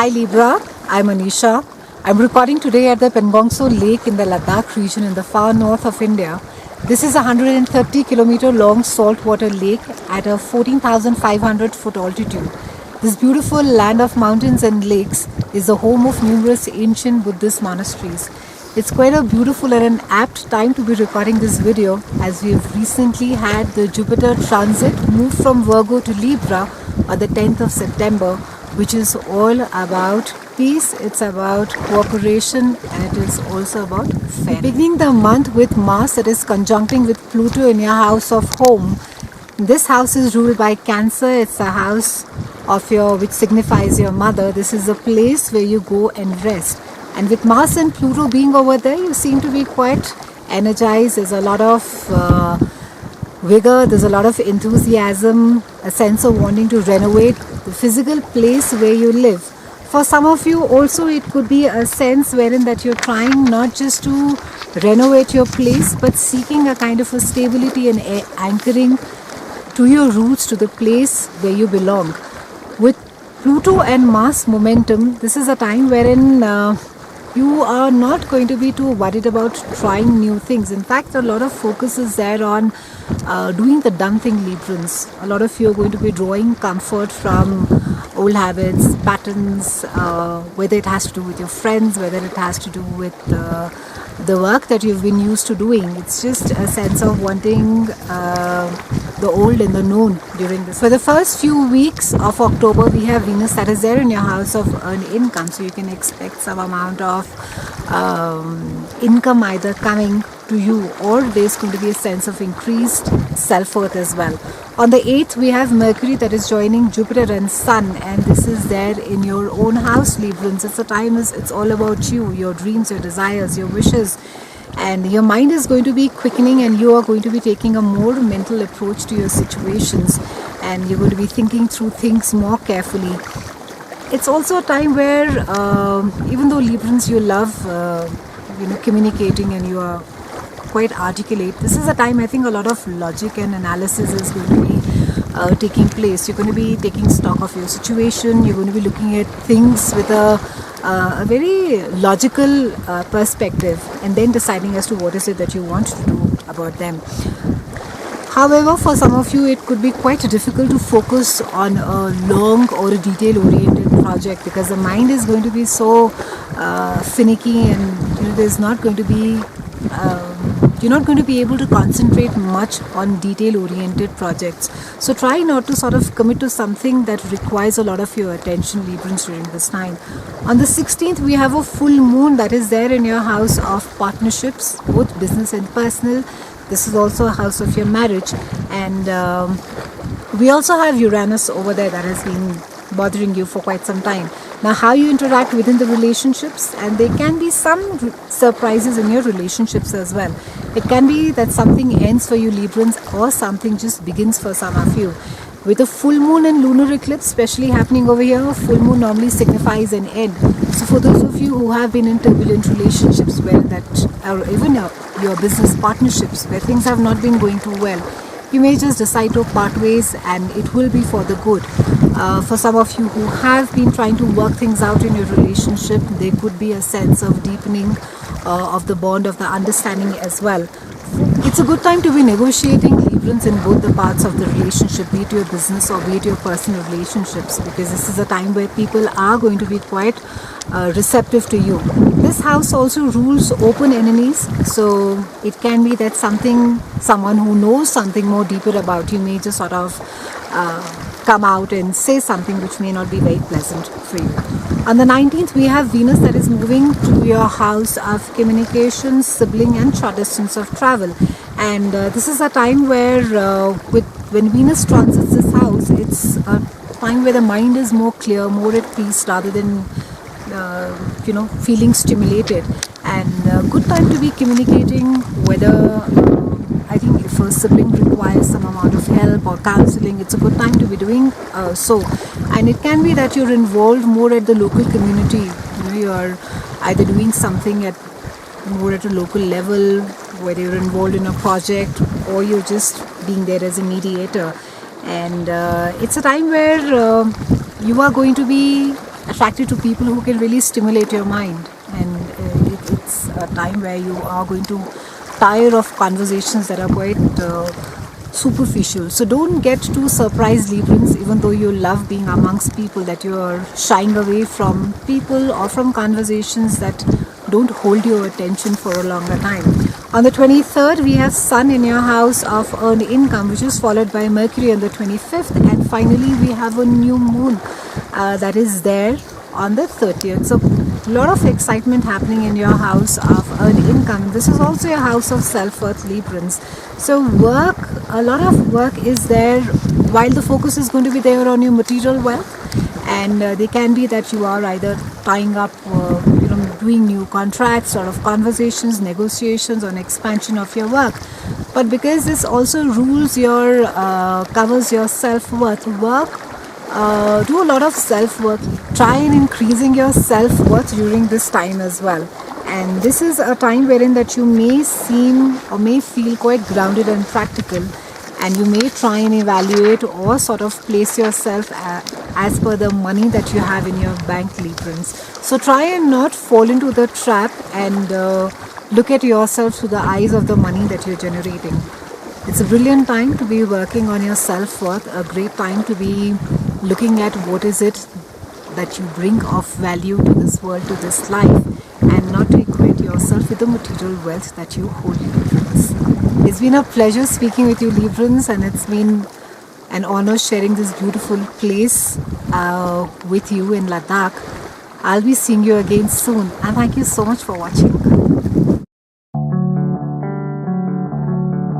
Hi Libra, I'm Anisha. I'm recording today at the Pengongso Lake in the Ladakh region in the far north of India. This is a 130-kilometer long saltwater lake at a 14,500 foot altitude. This beautiful land of mountains and lakes is the home of numerous ancient Buddhist monasteries. It's quite a beautiful and an apt time to be recording this video, as we have recently had the Jupiter transit move from Virgo to Libra on the 10th of September, which is all about peace, it's about cooperation, and it is also about fairness. Beginning the month with Mars that is conjuncting with Pluto in your house of home. This house is ruled by Cancer. It's a house of which signifies your mother. This is a place where you go and rest. And with Mars and Pluto being over there, you seem to be quite energized. There's a lot of vigor, there's a lot of enthusiasm, a sense of wanting to renovate the physical place where you live. For some of you also, it could be a sense wherein that you're trying not just to renovate your place, but seeking a kind of a stability and anchoring to your roots, to the place where you belong. With Pluto and Mars momentum, this is a time wherein you are not going to be too worried about trying new things. In fact, a lot of focus is there on doing the done thing, Librans. A lot of you are going to be drawing comfort from old habits, patterns, whether it has to do with your friends, whether it has to do with the work that you've been used to doing. It's just a sense of wanting the old and the known during this. For the first few weeks of October, we have Venus that is there in your house of earned income, so you can expect some amount of income either coming to you, or there's going to be a sense of increased self-worth as well. On the 8th, we have Mercury that is joining Jupiter and Sun, and this is there in your own house, Librans. It's a time, it's all about you, your dreams, your desires, your wishes, and your mind is going to be quickening, and you are going to be taking a more mental approach to your situations, and you're going to be thinking through things more carefully. It's also a time where even though Librans, you love communicating and you are quite articulate, this is a time I think a lot of logic and analysis is going to be taking place. You're going to be taking stock of your situation. You're going to be looking at things with a very logical perspective, and then deciding as to what is it that you want to do about them. However, for some of you, it could be quite difficult to focus on a long or a detail-oriented project, because the mind is going to be so finicky, and there's not going to be you're not going to be able to concentrate much on detail-oriented projects. So try not to sort of commit to something that requires a lot of your attention, Librans, during this time. On the 16th, we have a full moon that is there in your house of partnerships, both business and personal. This is also a house of your marriage, and we also have Uranus over there that has been bothering you for quite some time. Now, how you interact within the relationships, and there can be some surprises in your relationships as well. It can be that something ends for you, Librans, or something just begins for some of you. With a full moon and lunar eclipse especially happening over here, a full moon normally signifies an end. So for those of you who have been in turbulent relationships, where that, or even your business partnerships, where things have not been going too well, you may just decide to part ways, and it will be for the good. For some of you who have been trying to work things out in your relationship, there could be a sense of deepening of the bond, of the understanding as well. It's a good time to be negotiating, Librans, in both the parts of the relationship, be it your business or be it your personal relationships, because this is a time where people are going to be quite receptive to you. This house also rules open enemies, so it can be that someone who knows something more deeper about you may just sort of come out and say something which may not be very pleasant for you. On the 19th, we have Venus that is moving to your house of communications, sibling, and short distance of travel. And this is a time where when Venus transits this house, it's a time where the mind is more clear, more at peace, rather than feeling stimulated. And good time to be communicating, whether I think if a sibling requires some amount of help or counseling, it's a good time to be doing so. And it can be that you're involved more at the local community. You're either doing something more at a local level, whether you're involved in a project or you're just being there as a mediator. And it's a time where you are going to be attracted to people who can really stimulate your mind, and it's a time where you are going to tire of conversations that are quite superficial. So don't get too surprised, Librans, even though you love being amongst people, that you are shying away from people or from conversations that don't hold your attention for a longer time. On the 23rd, we have Sun in your house of earned income, which is followed by Mercury on the 25th, and finally we have a new moon that is there on the 30th. So a lot of excitement happening in your house of earned income. This is also your house of self-worth, Librans. So work, a lot of work is there, while the focus is going to be there on your material wealth, and they can be that you are either tying up doing new contracts, sort of conversations, negotiations on expansion of your work. But because this also rules your covers your self-worth, do a lot of self-worth, try and increasing your self-worth during this time as well. And this is a time wherein that you may seem or may feel quite grounded and practical, and you may try and evaluate or sort of place yourself as per the money that you have in your bank, Librans. So try and not fall into the trap and look at yourself through the eyes of the money that you're generating. It's a brilliant time to be working on your self-worth, a great time to be looking at what is it that you bring of value to this world, to this life, and not to equate yourself with the material wealth that you hold, Librans. It's been a pleasure speaking with you, Librans, and it's been an honor sharing this beautiful place with you in Ladakh. I'll be seeing you again soon, and thank you so much for watching.